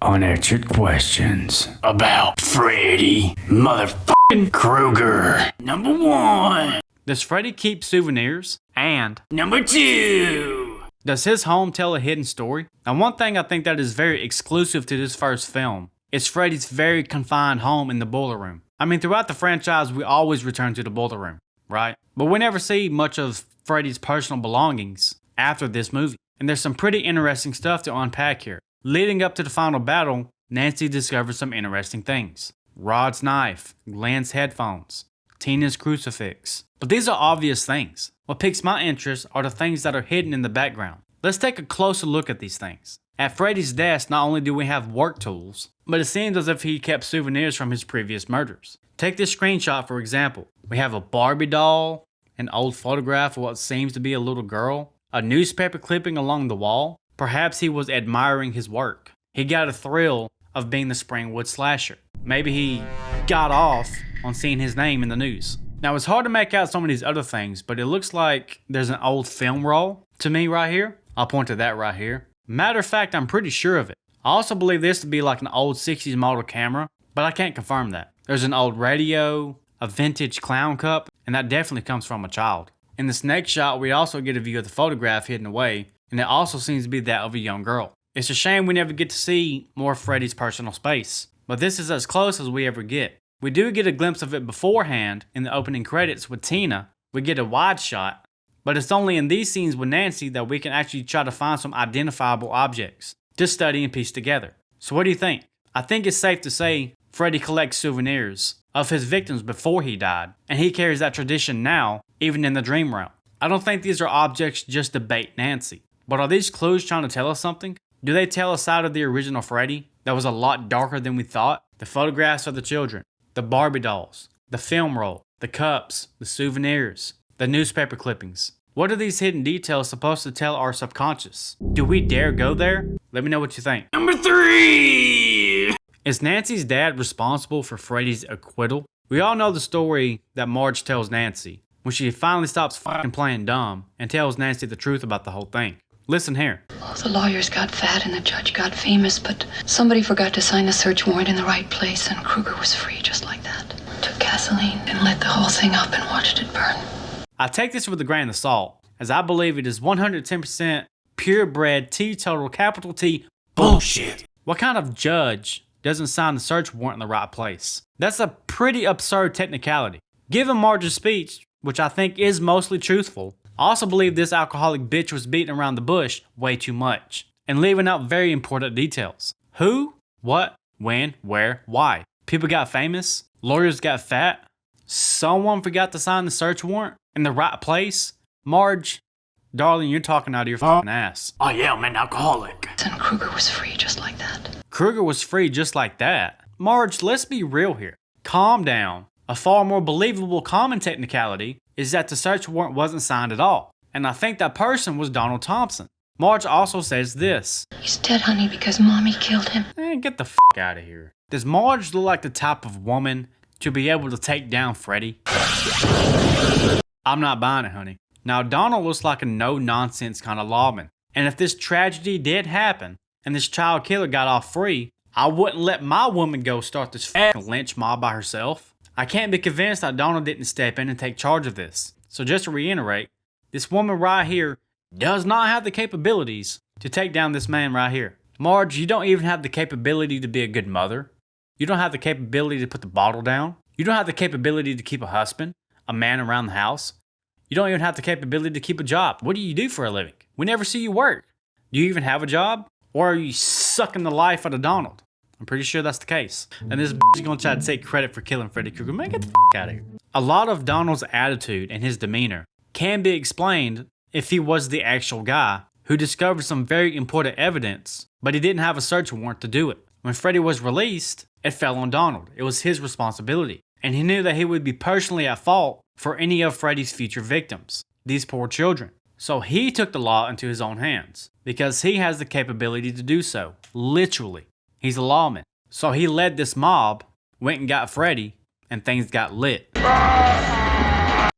unanswered questions about Freddy motherfucking Krueger. Number 1. Does Freddy keep souvenirs? And Number 2. does his home tell a hidden story? Now, one thing I think that is very exclusive to this first film is Freddy's very confined home in the boiler room. I mean, throughout the franchise, we always return to the boiler room, right? But we never see much of Freddy's personal belongings after this movie. And there's some pretty interesting stuff to unpack here. Leading up to the final battle, Nancy discovers some interesting things. Rod's knife, Glenn's headphones, Tina's crucifix. But these are obvious things. What piques my interest are the things that are hidden in the background. Let's take a closer look at these things. At Freddy's desk, not only do we have work tools, but it seems as if he kept souvenirs from his previous murders. Take this screenshot for example. We have a Barbie doll, an old photograph of what seems to be a little girl, a newspaper clipping along the wall. Perhaps he was admiring his work. He got a thrill of being the Springwood slasher. Maybe he got off on seeing his name in the news. Now it's hard to make out some of these other things, but it looks like there's an old film roll to me right here. I'll point to that right here. Matter of fact, I'm pretty sure of it. I also believe this to be like an old 60s model camera, but I can't confirm that. There's an old radio, a vintage clown cup, and that definitely comes from a child. In this next shot, we also get a view of the photograph hidden away, and it also seems to be that of a young girl. It's a shame we never get to see more of Freddy's personal space, but this is as close as we ever get. We do get a glimpse of it beforehand in the opening credits with Tina. We get a wide shot, but it's only in these scenes with Nancy that we can actually try to find some identifiable objects to study and piece together. So what do you think? I think it's safe to say Freddy collects souvenirs of his victims before he died, and he carries that tradition now, even in the dream realm. I don't think these are objects just to bait Nancy, but are these clues trying to tell us something? Do they tell a side of the original Freddy that was a lot darker than we thought? The photographs of the children, the Barbie dolls, the film roll, the cups, the souvenirs, the newspaper clippings. What are these hidden details supposed to tell our subconscious? Do we dare go there? Let me know what you think. Number 3. Is Nancy's dad responsible for Freddy's acquittal? We all know the story that Marge tells Nancy when she finally stops fucking playing dumb and tells Nancy the truth about the whole thing. Listen here. Well, the lawyers got fat and the judge got famous, but somebody forgot to sign the search warrant in the right place, and Krueger was free just like that. Took gasoline and lit the whole thing up and watched it burn. I take this with a grain of salt, as I believe it is 110% purebred teetotal capital T bullshit. What kind of judge doesn't sign the search warrant in the right place? That's a pretty absurd technicality. Given Marge's speech, which I think is mostly truthful, I also believe this alcoholic bitch was beating around the bush way too much and leaving out very important details. Who, what, when, where, why. People got famous, lawyers got fat, someone forgot to sign the search warrant in the right place. Marge, darling, you're talking out of your fucking ass. Oh yeah, I'm an alcoholic. And Krueger was free just like that. Krueger was free just like that. Marge, let's be real here. Calm down. A far more believable common technicality is that the search warrant wasn't signed at all, and I think that person was Donald Thompson. Marge also says this. He's dead, honey, because Mommy killed him. Get the f*** out of here. Does Marge look like the type of woman to be able to take down Freddy? I'm not buying it, honey. Now, Donald looks like a no-nonsense kind of lawman, and if this tragedy did happen, and this child killer got off free, I wouldn't let my woman go start this f***ing lynch mob by herself. I can't be convinced that Donald didn't step in and take charge of this. So just to reiterate, this woman right here does not have the capabilities to take down this man right here. Marge, you don't even have the capability to be a good mother. You don't have the capability to put the bottle down. You don't have the capability to keep a husband, a man around the house. You don't even have the capability to keep a job. What do you do for a living? We never see you work. Do you even have a job? Or are you sucking the life out of Donald? I'm pretty sure that's the case. And this is gonna try to take credit for killing Freddy Krueger. Man, get the out of here. A lot of Donald's attitude and his demeanor can be explained if he was the actual guy who discovered some very important evidence, but he didn't have a search warrant to do it. When Freddy was released, it fell on Donald. It was his responsibility. And he knew that he would be personally at fault for any of Freddy's future victims, these poor children. So he took the law into his own hands because he has the capability to do so, literally. He's a lawman. So he led this mob, went and got Freddy, and things got lit.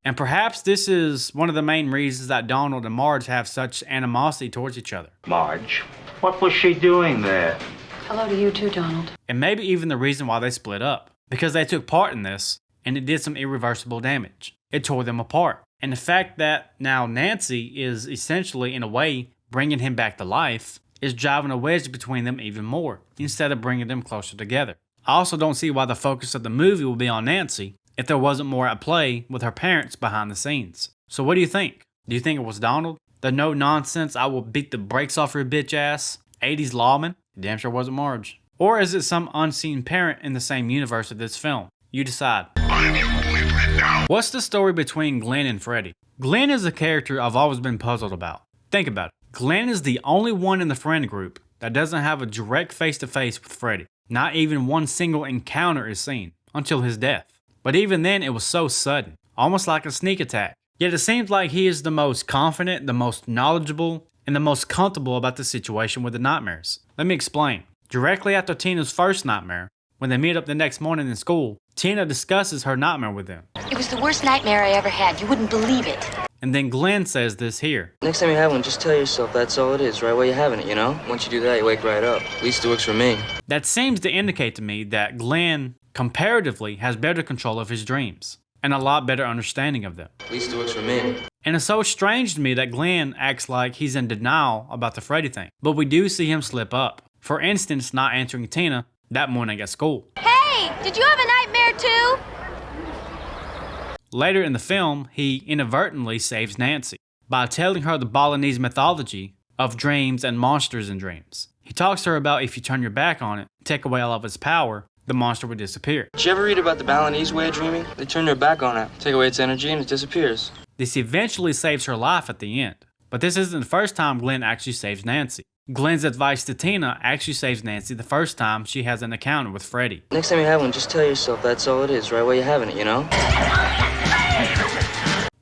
And perhaps this is one of the main reasons that Donald and Marge have such animosity towards each other. Marge, what was she doing there? Hello to you too, Donald. And maybe even the reason why they split up. Because they took part in this, and it did some irreversible damage. It tore them apart. And the fact that now Nancy is essentially, in a way, bringing him back to life is driving a wedge between them even more, instead of bringing them closer together. I also don't see why the focus of the movie will be on Nancy if there wasn't more at play with her parents behind the scenes. So what do you think? Do you think it was Donald? The no-nonsense, I will beat the brakes off your bitch ass 80s lawman? It damn sure wasn't Marge. Or is it some unseen parent in the same universe of this film? You decide. What's the story between Glenn and Freddy? Glenn is a character I've always been puzzled about. Think about it. Glenn is the only one in the friend group that doesn't have a direct face-to-face with Freddy. Not even one single encounter is seen, until his death. But even then it was so sudden, almost like a sneak attack. Yet it seems like he is the most confident, the most knowledgeable, and the most comfortable about the situation with the nightmares. Let me explain. Directly after Tina's first nightmare, when they meet up the next morning in school, Tina discusses her nightmare with them. It was the worst nightmare I ever had. You wouldn't believe it. And then Glenn says this here. Next time you have one, just tell yourself that's all it is, right where you're having it, you know? Once you do that, you wake right up. At least it works for me. That seems to indicate to me that Glenn, comparatively, has better control of his dreams, and a lot better understanding of them. At least it works for me. And it's so strange to me that Glenn acts like he's in denial about the Freddy thing, but we do see him slip up. For instance, not answering Tina that morning at school. Hey, did you have a nightmare too? Later in the film, he inadvertently saves Nancy by telling her the Balinese mythology of dreams and monsters in dreams. He talks to her about if you turn your back on it, take away all of its power, the monster would disappear. Did you ever read about the Balinese way of dreaming? They turn their back on it, take away its energy, and it disappears. This eventually saves her life at the end. But this isn't the first time Glenn actually saves Nancy. Glenn's advice to Tina actually saves Nancy the first time she has an encounter with Freddy. Next time you have one, just tell yourself that's all it is, right where you're having it, you know?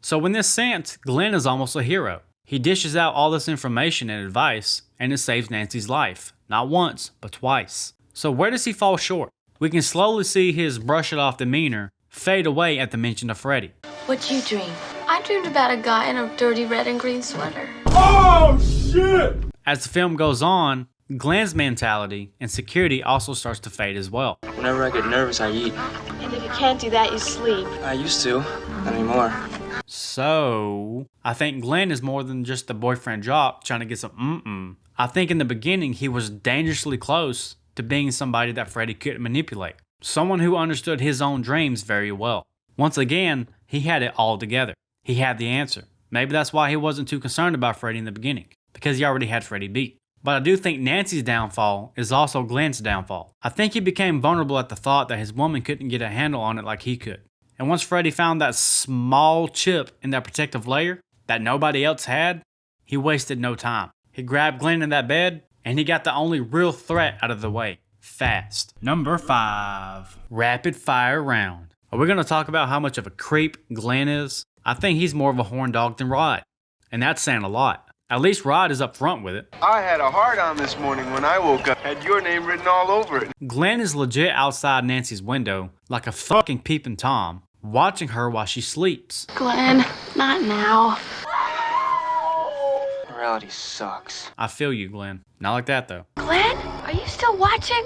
So in this sense, Glenn is almost a hero. He dishes out all this information and advice, and it saves Nancy's life. Not once, but twice. So where does he fall short? We can slowly see his brush it off demeanor fade away at the mention of Freddy. What'd you dream? I dreamed about a guy in a dirty red and green sweater. As the film goes on, Glenn's mentality and security also starts to fade as well. Whenever I get nervous, I eat. And if you can't do that, you sleep. I used to, not anymore. So, I think Glenn is more than just a boyfriend jock trying to get some I think in the beginning he was dangerously close to being somebody that Freddy couldn't manipulate. Someone who understood his own dreams very well. Once again, he had it all together. He had the answer. Maybe that's why he wasn't too concerned about Freddy in the beginning, because he already had Freddy beat. But I do think Nancy's downfall is also Glenn's downfall. I think he became vulnerable at the thought that his woman couldn't get a handle on it like he could. And once Freddy found that small chip in that protective layer that nobody else had, he wasted no time. He grabbed Glenn in that bed, and he got the only real threat out of the way. Fast. Number 5. Rapid fire round. Are we going to talk about how much of a creep Glenn is? I think he's more of a horn dog than Rod. And that's saying a lot. At least Rod is up front with it. I had a hard-on this morning when I woke up. Had your name written all over it. Glenn is legit outside Nancy's window, like a fucking peeping Tom, watching her while she sleeps. Glenn, not now. Morality sucks. I feel you, Glenn. Not like that, though. Glenn, are you still watching?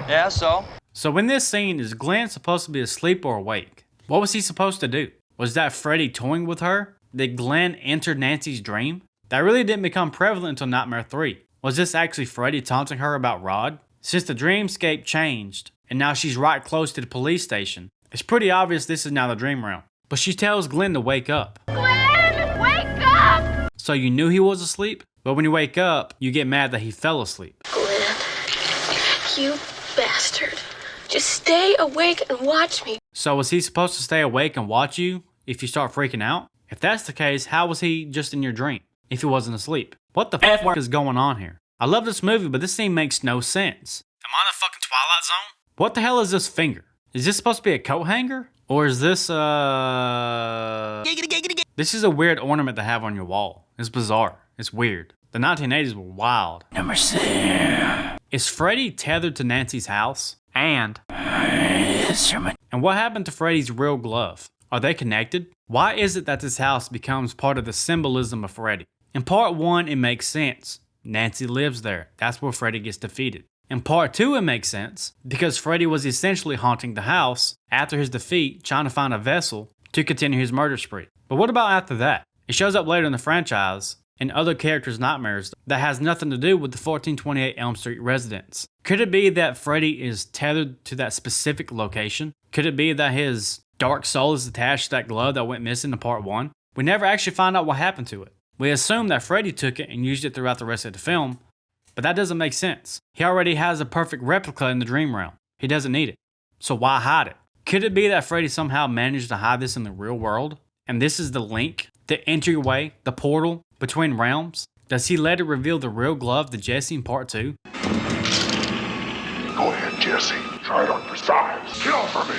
Yeah, so? So in this scene, is Glenn supposed to be asleep or awake? What was he supposed to do? Was that Freddy toying with her? Did Glenn enter Nancy's dream? That really didn't become prevalent until Nightmare 3. Was this actually Freddy taunting her about Rod? Since the dreamscape changed, and now she's right close to the police station, it's pretty obvious this is now the dream realm. But she tells Glenn to wake up. Glenn, wake up! So you knew he was asleep? But when you wake up, you get mad that he fell asleep. Glenn, you bastard. Just stay awake and watch me. So was he supposed to stay awake and watch you if you start freaking out? If that's the case, how was he just in your dream if he wasn't asleep? What the f is going on here? I love this movie, but this scene makes no sense. Am I in the fucking Twilight Zone? What the hell is this finger? Is this supposed to be a coat hanger? Or is this, This is a weird ornament to have on your wall. It's bizarre. It's weird. The 1980s were wild. Number 6. Is Freddy tethered to Nancy's house? And Instrument. what happened to Freddy's real glove? Are they connected? Why is it that this house becomes part of the symbolism of Freddy? In part 1, it makes sense. Nancy lives there. That's where Freddy gets defeated. In part 2, it makes sense, because Freddy was essentially haunting the house after his defeat, trying to find a vessel to continue his murder spree. But what about after that? It shows up later in the franchise in other characters' nightmares that has nothing to do with the 1428 Elm Street residence. Could it be that Freddy is tethered to that specific location? Could it be that his dark soul is attached to that glove that went missing in part 1? We never actually find out what happened to it. We assume that Freddy took it and used it throughout the rest of the film, but that doesn't make sense. He already has a perfect replica in the dream realm. He doesn't need it. So why hide it? Could it be that Freddy somehow managed to hide this in the real world? And this is the link, the entryway, the portal between realms? Does he later reveal the real glove to Jesse in part 2? Go ahead, Jesse. Try it on for size. Kill for me.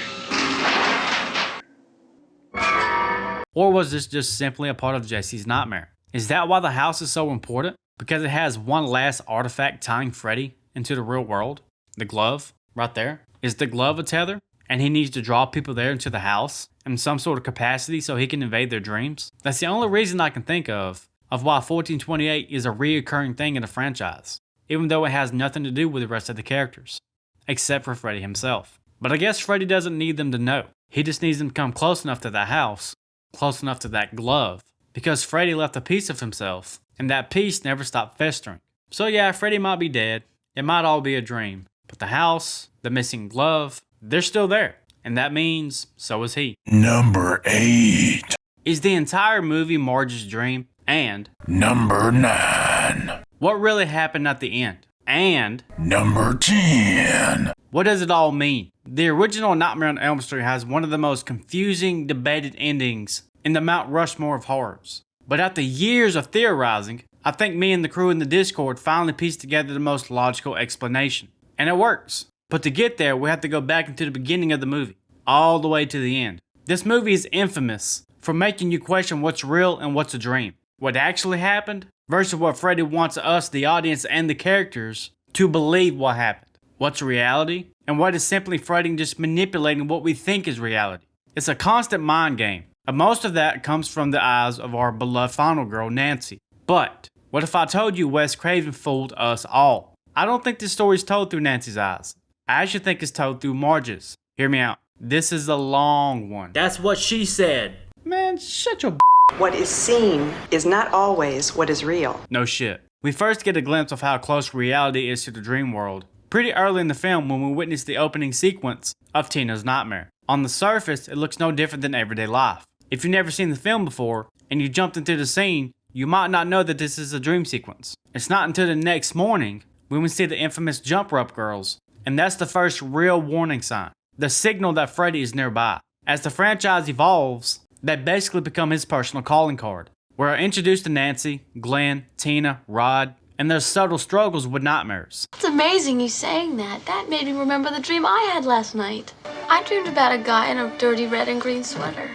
Or was this just simply a part of Jesse's nightmare? Is that why the house is so important? Because it has one last artifact tying Freddy into the real world? The glove, right there. Is the glove a tether? And he needs to draw people there into the house in some sort of capacity so he can invade their dreams? That's the only reason I can think of why 1428 is a reoccurring thing in the franchise, even though it has nothing to do with the rest of the characters, except for Freddy himself. But I guess Freddy doesn't need them to know. He just needs them to come close enough to that house, close enough to that glove, because Freddy left a piece of himself, and that piece never stopped festering. So yeah, Freddy might be dead, it might all be a dream, but the house, the missing glove, they're still there, and that means so is he. Number 8. Is the entire movie Marge's dream? And Number 9. what really happened at the end? And Number 10. what does it all mean? The original Nightmare on Elm Street has one of the most confusing, debated endings in the Mount Rushmore of horrors. But after years of theorizing, I think me and the crew in the Discord finally pieced together the most logical explanation. And it works. But to get there, we have to go back into the beginning of the movie, all the way to the end. This movie is infamous for making you question what's real and what's a dream. What actually happened versus what Freddy wants us, the audience and the characters, to believe what happened. What's reality and what is simply Freddy just manipulating what we think is reality. It's a constant mind game. And most of that comes from the eyes of our beloved final girl, Nancy. But what if I told you Wes Craven fooled us all? I don't think this story is told through Nancy's eyes. I actually think it's told through Marge's. Hear me out. This is a long one. That's what she said. Man, shut your What is seen is not always what is real. No shit. We first get a glimpse of how close reality is to the dream world pretty early in the film when we witness the opening sequence of Tina's nightmare. On the surface, it looks no different than everyday life. If you've never seen the film before and you jumped into the scene, you might not know that this is a dream sequence. It's not until the next morning when we see the infamous jump rope girls, and that's the first real warning sign, the signal that Freddy is nearby. As the franchise evolves, they basically become his personal calling card. We're introduced to Nancy, Glenn, Tina, Rod, and their subtle struggles with nightmares. It's amazing you saying that. That made me remember the dream I had last night. I dreamed about a guy in a dirty red and green sweater.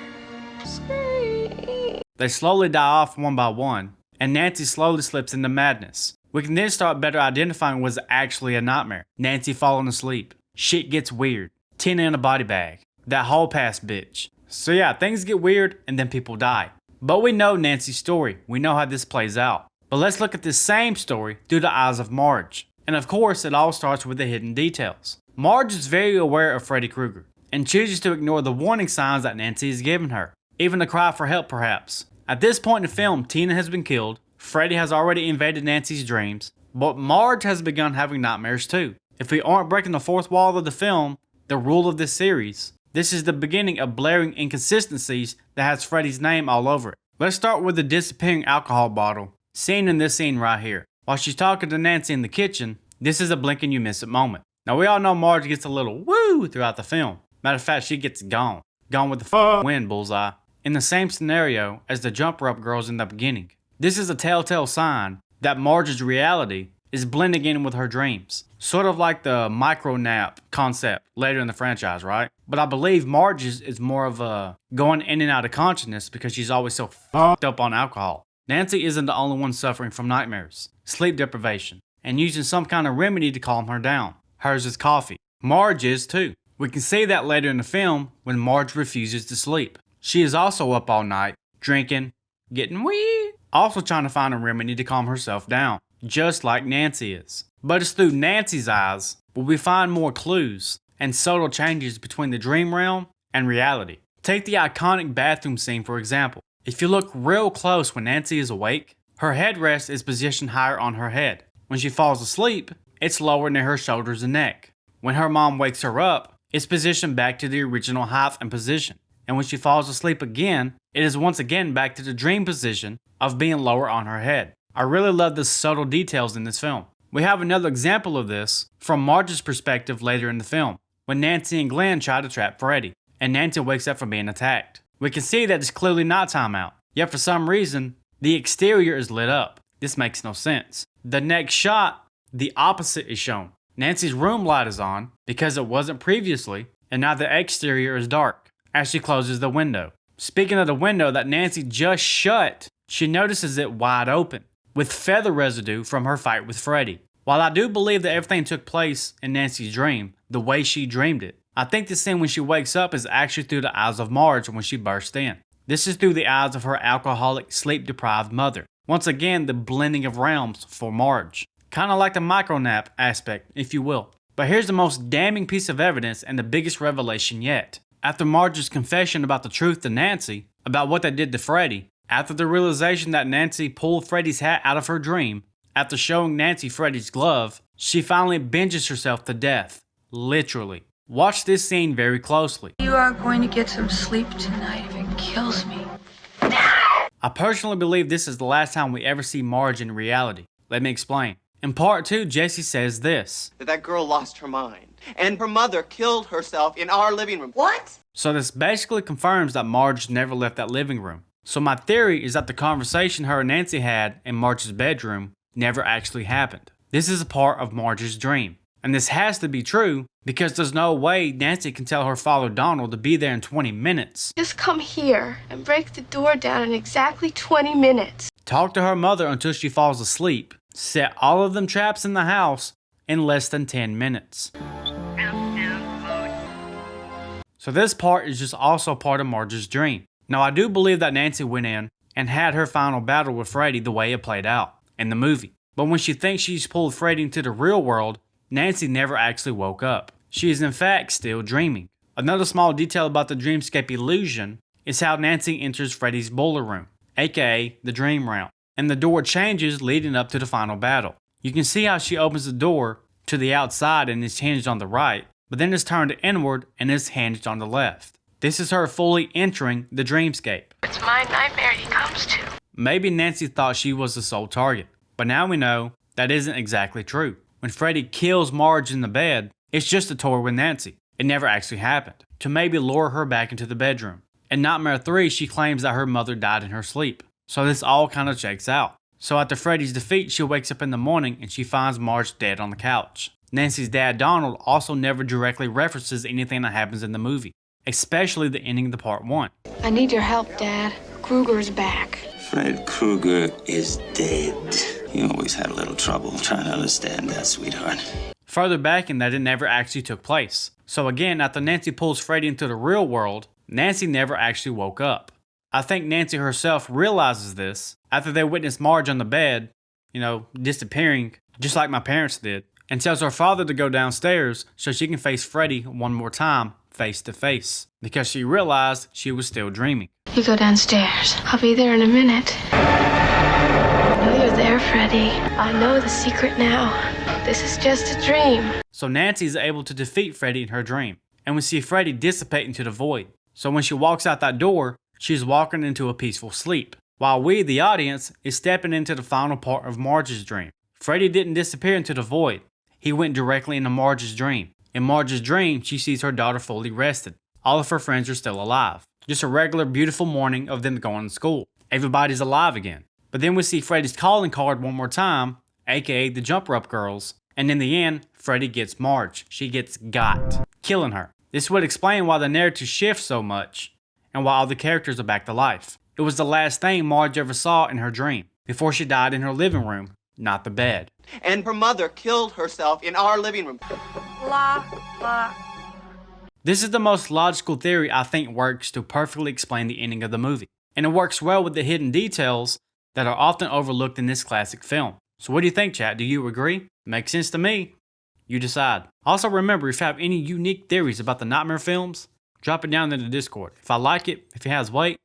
They slowly die off one by one, and Nancy slowly slips into madness. We can then start better identifying what's actually a nightmare. Nancy falling asleep. Shit gets weird. Tina in a body bag. That hall pass bitch. So yeah, things get weird and then people die. But we know Nancy's story. We know how this plays out. But let's look at this same story through the eyes of Marge. And of course, it all starts with the hidden details. Marge is very aware of Freddy Krueger and chooses to ignore the warning signs that Nancy has given her. Even a cry for help, perhaps. At this point in the film, Tina has been killed, Freddy has already invaded Nancy's dreams, but Marge has begun having nightmares too. If we aren't breaking the fourth wall of the film, the rule of this series, this is the beginning of blaring inconsistencies that has Freddy's name all over it. Let's start with the disappearing alcohol bottle, seen in this scene right here. While she's talking to Nancy in the kitchen, this is a blink and you miss it moment. Now we all know Marge gets a little woo throughout the film. Matter of fact, she gets gone. Gone with the wind, bullseye. In the same scenario as the jump rope girls in the beginning. This is a telltale sign that Marge's reality is blending in with her dreams. Sort of like the micro nap concept later in the franchise, right? But I believe Marge's is more of a going in and out of consciousness because she's always so fucked up on alcohol. Nancy isn't the only one suffering from nightmares, sleep deprivation, and using some kind of remedy to calm her down. Hers is coffee. Marge is too. We can see that later in the film when Marge refuses to sleep. She is also up all night, drinking, getting weird, also trying to find a remedy to calm herself down. just like Nancy is. But it's through Nancy's eyes where we find more clues and subtle changes between the dream realm and reality. Take the iconic bathroom scene for example. If you look real close when Nancy is awake, her headrest is positioned higher on her head. When she falls asleep, it's lower near her shoulders and neck. When her mom wakes her up, it's positioned back to the original height and position. And when she falls asleep again, it is once again back to the dream position of being lower on her head. I really love the subtle details in this film. We have another example of this from Marge's perspective later in the film, when Nancy and Glenn try to trap Freddy, and Nancy wakes up from being attacked. We can see that it's clearly nighttime out, yet for some reason, the exterior is lit up. This makes no sense. The next shot, the opposite is shown. Nancy's room light is on because it wasn't previously, and now the exterior is dark as she closes the window. Speaking of the window that Nancy just shut, she notices it wide open, with feather residue from her fight with Freddy. While I do believe that everything took place in Nancy's dream, the way she dreamed it, I think the scene when she wakes up is actually through the eyes of Marge when she bursts in. This is through the eyes of her alcoholic, sleep-deprived mother. Once again, the blending of realms for Marge. Kinda like the micro-nap aspect, if you will. But here's the most damning piece of evidence and the biggest revelation yet. After Marge's confession about the truth to Nancy, about what they did to Freddy, after the realization that Nancy pulled Freddy's hat out of her dream, after showing Nancy Freddy's glove, she finally binges herself to death. Literally. Watch this scene very closely. You are going to get some sleep tonight if it kills me. I personally believe this is the last time we ever see Marge in reality. Let me explain. In part 2, Jesse says this. That girl lost her mind, and her mother killed herself in our living room. What? So this basically confirms that Marge never left that living room. So my theory is that the conversation her and Nancy had in Marge's bedroom never actually happened. This is a part of Marge's dream. And this has to be true because there's no way Nancy can tell her father Donald to be there in 20 minutes. Just come here and break the door down in exactly 20 minutes. Talk to her mother until she falls asleep. Set all of them traps in the house in less than 10 minutes. So this part is just also part of Marge's dream. Now I do believe that Nancy went in and had her final battle with Freddy the way it played out in the movie. But when she thinks she's pulled Freddy into the real world, Nancy never actually woke up. She is in fact still dreaming. Another small detail about the dreamscape illusion is how Nancy enters Freddy's boiler room, aka the dream realm, and the door changes leading up to the final battle. You can see how she opens the door to the outside and is hinged on the right, but then is turned inward and is hinged on the left. This is her fully entering the dreamscape. It's my nightmare he comes to. Maybe Nancy thought she was the sole target, but now we know that isn't exactly true. When Freddy kills Marge in the bed, it's just a toy with Nancy. It never actually happened, to maybe lure her back into the bedroom. In Nightmare 3, she claims that her mother died in her sleep. So this all kind of checks out. So after Freddy's defeat, she wakes up in the morning and she finds Marge dead on the couch. Nancy's dad Donald also never directly references anything that happens in the movie, especially the ending of the part 1. I need your help, Dad. Krueger's back. Fred Krueger is dead. You always had a little trouble trying to understand that, sweetheart. Further back in that it never actually took place. So again, after Nancy pulls Freddy into the real world, Nancy never actually woke up. I think Nancy herself realizes this after they witness Marge on the bed, disappearing, just like my parents did, and tells her father to go downstairs so she can face Freddy one more time, face to face, because she realized she was still dreaming. You go downstairs. I'll be there in a minute. I know you're there, Freddy. I know the secret now. This is just a dream. So Nancy is able to defeat Freddy in her dream, and we see Freddy dissipate into the void. So when she walks out that door, she's walking into a peaceful sleep, while we, the audience, is stepping into the final part of Marge's dream. Freddy didn't disappear into the void. He went directly into Marge's dream. In Marge's dream, she sees her daughter fully rested. All of her friends are still alive. Just a regular, beautiful morning of them going to school. Everybody's alive again. But then we see Freddy's calling card one more time, aka the Jump Rope Girls, and in the end, Freddy gets Marge. She gets got, killing her. This would explain why the narrative shifts so much, and why all the characters are back to life. It was the last thing Marge ever saw in her dream, before she died in her living room, not the bed. And her mother killed herself in our living room. Blah, blah. This is the most logical theory I think works to perfectly explain the ending of the movie, and it works well with the hidden details that are often overlooked in this classic film. So what do you think, chat? Do you agree? Makes sense to me. You decide. Also remember, if you have any unique theories about the Nightmare films, drop it down in the Discord. If I like it, if it has weight,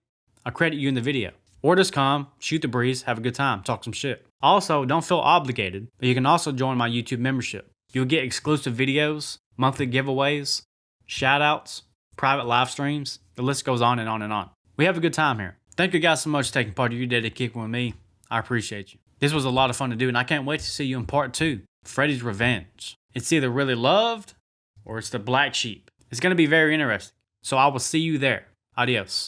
I'll credit you in the video. Or just come, shoot the breeze, have a good time, talk some shit. Also, don't feel obligated, but you can also join my YouTube membership. You'll get exclusive videos, monthly giveaways, shoutouts, private live streams. The list goes on and on and on. We have a good time here. Thank you guys so much for taking part of your day to kicking with me. I appreciate you. This was a lot of fun to do, and I can't wait to see you in part 2, Freddy's Revenge. It's either really loved or it's the black sheep. It's going to be very interesting. So I will see you there. Adios.